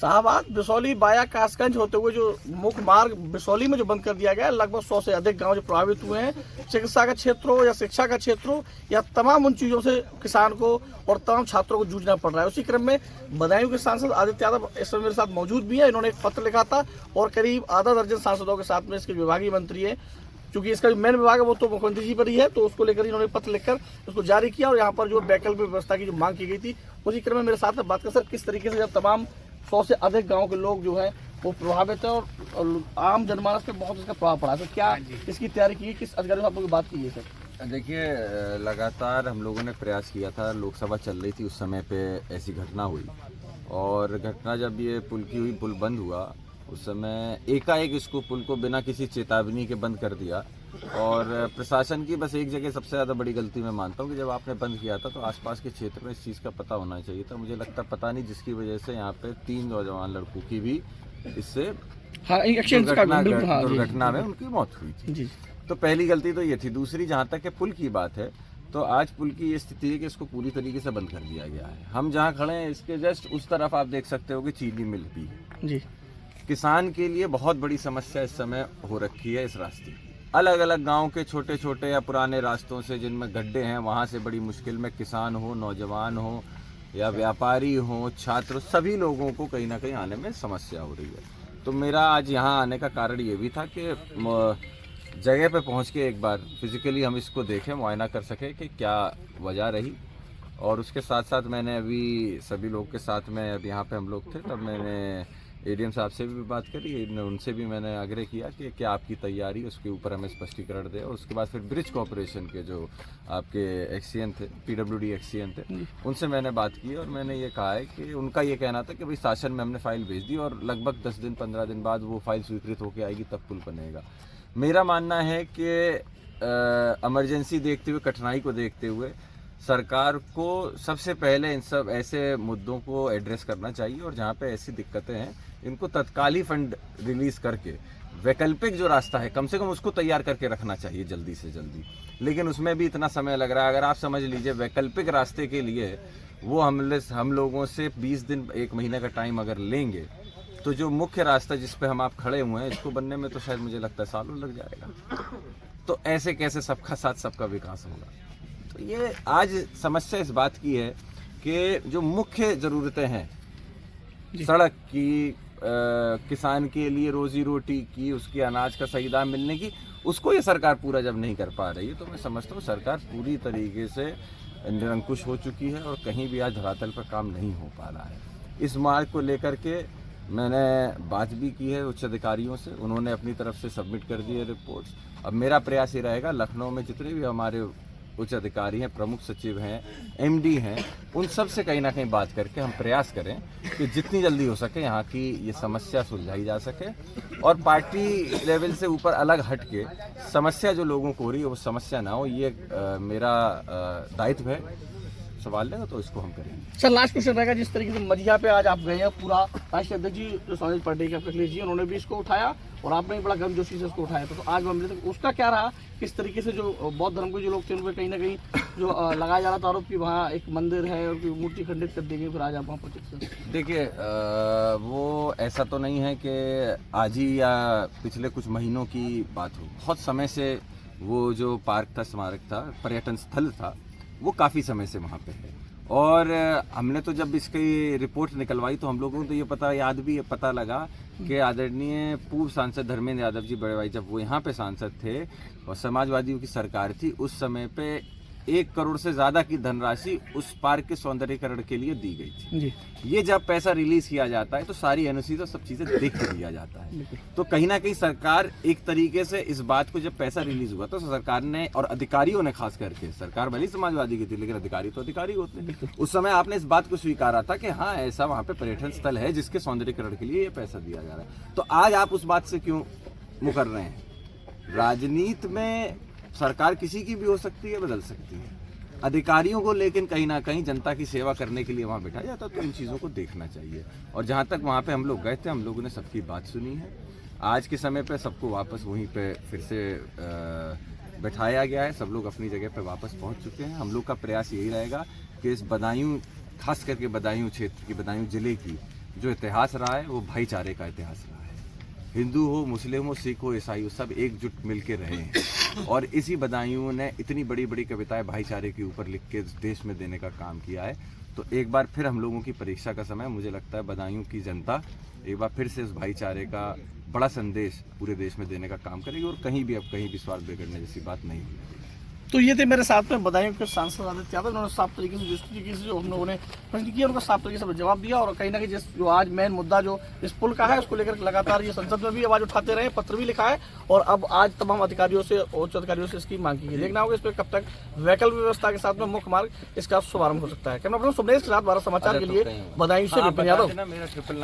शाहबाद बिसौली बाया कासगंज होते हुए जो मुख्य मार्ग बिसौली में जो बंद कर दिया गया है, लगभग 100 से अधिक गांव जो प्रभावित हुए हैं। चिकित्सा का क्षेत्र हो या शिक्षा का क्षेत्र हो या तमाम उन चीज़ों से किसान को और तमाम छात्रों को जूझना पड़ रहा है। उसी क्रम में बदायूं के सांसद आदित्य यादव इस समय मेरे साथ मौजूद भी है। इन्होंने एक पत्र लिखा था और करीब आधा दर्जन सांसदों के साथ में इसके विभागीय मंत्री हैं, क्योंकि इसका जो मेन विभाग है वो तो मुख्यमंत्री जी पर ही है, तो उसको लेकर इन्होंने पत्र लिखकर उसको जारी किया और यहाँ पर जो वैकल्पिक व्यवस्था की जो मांग की गई थी, उसी क्रम में मेरे साथ में बात कर सर किस तरीके से जब तमाम 100 से अधिक गांव के लोग जो हैं वो प्रभावित है और आम जनमानस पे बहुत इसका प्रभाव पड़ा, तो क्या इसकी तैयारी की, किस अधिकारियों से आप लोग बात की है सर? देखिए, लगातार हम लोगों ने प्रयास किया था। लोकसभा चल रही थी उस समय पे ऐसी घटना हुई, और घटना जब ये पुल की हुई, पुल बंद हुआ, उस समय एकाएक इसको पुल को बिना किसी चेतावनी के बंद कर दिया। और प्रशासन की बस एक जगह सबसे ज़्यादा बड़ी गलती मैं मानता हूँ कि जब आपने बंद किया था तो आसपास के क्षेत्र में इस चीज़ का पता होना चाहिए था। मुझे लगता पता नहीं, जिसकी वजह से यहाँ पे 3 नौजवान लड़कों की भी इससे दुर्घटना में उनकी मौत हुई थी। तो पहली गलती तो ये थी। दूसरी, जहाँ तक के पुल की बात है, तो आज पुल की ये स्थिति है कि इसको पूरी तरीके से बंद कर दिया गया है। हम जहाँ खड़े हैं इसके जस्ट उस तरफ आप देख सकते हो कि चीनी मिल भी है जी। किसान के लिए बहुत बड़ी समस्या इस समय हो रखी है इस रास्ते की। अलग अलग गांव के छोटे छोटे या पुराने रास्तों से जिनमें गड्ढे हैं, वहां से बड़ी मुश्किल में किसान हो, नौजवान हो या व्यापारी हो, छात्र, सभी लोगों को कहीं ना कहीं आने में समस्या हो रही है। तो मेरा आज यहाँ आने का कारण ये भी था कि जगह पे पहुँच के एक बार फिजिकली हम इसको देखें, मुआयना कर सकें कि क्या वजह रही। और उसके साथ साथ मैंने अभी सभी लोग के साथ में, अब यहाँ पे हम लोग थे, तब मैंने एडीएम साहब से भी बात करी, उनसे भी मैंने आग्रह किया कि क्या आपकी तैयारी, उसके ऊपर हमें स्पष्टीकरण दे। और उसके बाद फिर ब्रिज कॉर्पोरेशन के जो आपके एक्सीएन थे, पीडब्ल्यूडी एक्सीएन थे, उनसे मैंने बात की और मैंने ये कहा है कि उनका ये कहना था कि भाई शासन में हमने फाइल भेज दी और लगभग 10 दिन 15 दिन बाद वो फाइल स्वीकृत होकर आएगी, तब पुल बनेगा। मेरा मानना है कि इमरजेंसी देखते हुए, कठिनाई को देखते हुए सरकार को सबसे पहले इन सब ऐसे मुद्दों को एड्रेस करना चाहिए, और जहाँ पे ऐसी दिक्कतें हैं इनको तत्काल ही फंड रिलीज करके वैकल्पिक जो रास्ता है कम से कम उसको तैयार करके रखना चाहिए जल्दी से जल्दी। लेकिन उसमें भी इतना समय लग रहा है। अगर आप समझ लीजिए वैकल्पिक रास्ते के लिए वो हम लोगों से 20 दिन 1 महीने का टाइम अगर लेंगे, तो जो मुख्य रास्ता जिस पे हम आप खड़े हुए हैं, इसको बनने में तो शायद मुझे लगता है सालों लग जाएगा। तो ऐसे कैसे सबका साथ सबका विकास होगा? तो ये आज समस्या इस बात की है कि जो मुख्य ज़रूरतें हैं, सड़क की, किसान के लिए रोजी रोटी की, उसके अनाज का सही दाम मिलने की, उसको ये सरकार पूरा जब नहीं कर पा रही है, तो मैं समझता हूँ सरकार पूरी तरीके से निरंकुश हो चुकी है और कहीं भी आज धरातल पर काम नहीं हो पा रहा है। इस मार्ग को लेकर के मैंने बात भी की है उच्च अधिकारियों से, उन्होंने अपनी तरफ से सबमिट कर दी है रिपोर्ट्स। अब मेरा प्रयास ये रहेगा, लखनऊ में जितने भी हमारे उच्च अधिकारी हैं, प्रमुख सचिव हैं, एमडी हैं, उन सब से कहीं ना कहीं बात करके हम प्रयास करें कि जितनी जल्दी हो सके यहाँ की ये समस्या सुलझाई जा सके, और पार्टी लेवल से ऊपर अलग हट के समस्या जो लोगों को हो रही है वो समस्या ना हो। ये मेरा दायित्व है। सवाल है तो इसको हम करेंगे। सर, लास्ट क्वेश्चन रहेगा, जिस तरीके से मजिया पे आज आप गए हैं, पूरा राष्ट्रीय अध्यक्ष जी समाज पार्टी के अखिलेश जी, उन्होंने भी इसको उठाया और आपने भी बड़ा गर्मजोशी से इसको उठाया, तो आज मामले तक उसका क्या रहा? किस तरीके से जो बौद्ध धर्म के जो लोग थे उन पर कहीं ना कहीं जो लगाया जा रहा था आरोप कि वहाँ एक मंदिर है और मूर्ति खंडित कर देंगे, फिर आज आप वहाँ पहुँचे? देखिए, वो ऐसा तो नहीं है कि आज ही या पिछले कुछ महीनों की बात हो। बहुत समय से वो जो पार्क था, स्मारक था, पर्यटन स्थल था, वो काफ़ी समय से वहाँ पे है। और हमने तो जब इसकी रिपोर्ट निकलवाई तो हम लोगों को तो ये पता लगा कि आदरणीय पूर्व सांसद धर्मेंद्र यादव जी बड़े भाई, जब वो यहाँ पे सांसद थे और समाजवादियों की सरकार थी, उस समय पे 1 करोड़ से ज़्यादा की धनराशि उस पार्क के सौंदर्यीकरण के लिए दी गई थी जी। ये जब पैसा रिलीज किया जाता है तो सारी एनओसी तो सब चीज़ें देख के दिया जाता है। तो कहीं ना कहीं सरकार एक तरीके से इस बात को, जब पैसा रिलीज हुआ तो सरकार ने और अधिकारियों ने, खास करके सरकार भले समाजवादी की थी लेकिन अधिकारी तो अधिकारी होते हैं, उस समय आपने इस बात को स्वीकारा था कि हाँ, ऐसा वहाँ पे पर्यटन स्थल है जिसके सौंदर्यीकरण के लिए ये पैसा दिया जा रहा है। तो आज आप उस बात से क्यों मुकर रहे हैं? राजनीति में सरकार किसी की भी हो सकती है, बदल सकती है। अधिकारियों को लेकिन कहीं ना कहीं जनता की सेवा करने के लिए वहाँ बैठाया जाता, तो इन चीज़ों को देखना चाहिए। और जहाँ तक वहाँ पे हम लोग गए थे, हम लोगों ने सबकी बात सुनी है। आज के समय पे सबको वापस वहीं पे फिर से बैठाया गया है। सब लोग अपनी जगह पे वापस पहुँच चुके हैं। हम लोग का प्रयास यही रहेगा कि इस बदायूं, खास करके बदायूं क्षेत्र की, बदायूं जिले की जो इतिहास रहा है वो भाईचारे का इतिहास रहा है। हिंदू हो, मुस्लिम हो, सिख हो, ईसाई हो, सब एकजुट मिलके रहे हैं और इसी बदायूं ने इतनी बड़ी बड़ी कविताएं भाईचारे के ऊपर लिख के देश में देने का काम किया है। तो एक बार फिर हम लोगों की परीक्षा का समय, मुझे लगता है बदायूं की जनता एक बार फिर से इस भाईचारे का बड़ा संदेश पूरे देश में देने का काम करेगी और कहीं भी अब कहीं भी स्वार्थ बिगड़ने जैसी बात नहीं होगी। तो ये थे मेरे साथ में बदायूं के सांसद आदित्य यादव। उन्होंने साफ तरीके से जिस तरीके से जो हम लोगों ने प्रश्न किया उनका साफ तरीके से जवाब दिया और कहीं ना कहीं जो आज मेन मुद्दा जो इस पुल का है उसको लेकर लगातार ये संसद में भी आवाज उठाते रहे, पत्र भी लिखा है और अब आज तमाम अधिकारियों से, उच्च अधिकारियों से इसकी मांग की गई। देखना होगा इस पर कब तक वैकल्पिक व्यवस्था के साथ में मुख्य मार्ग इसका शुभारंभ हो सकता है। कैमरा पर्सन सुमनेश के साथ भारत समाचार के लिए बदायूं से विपिन यादव।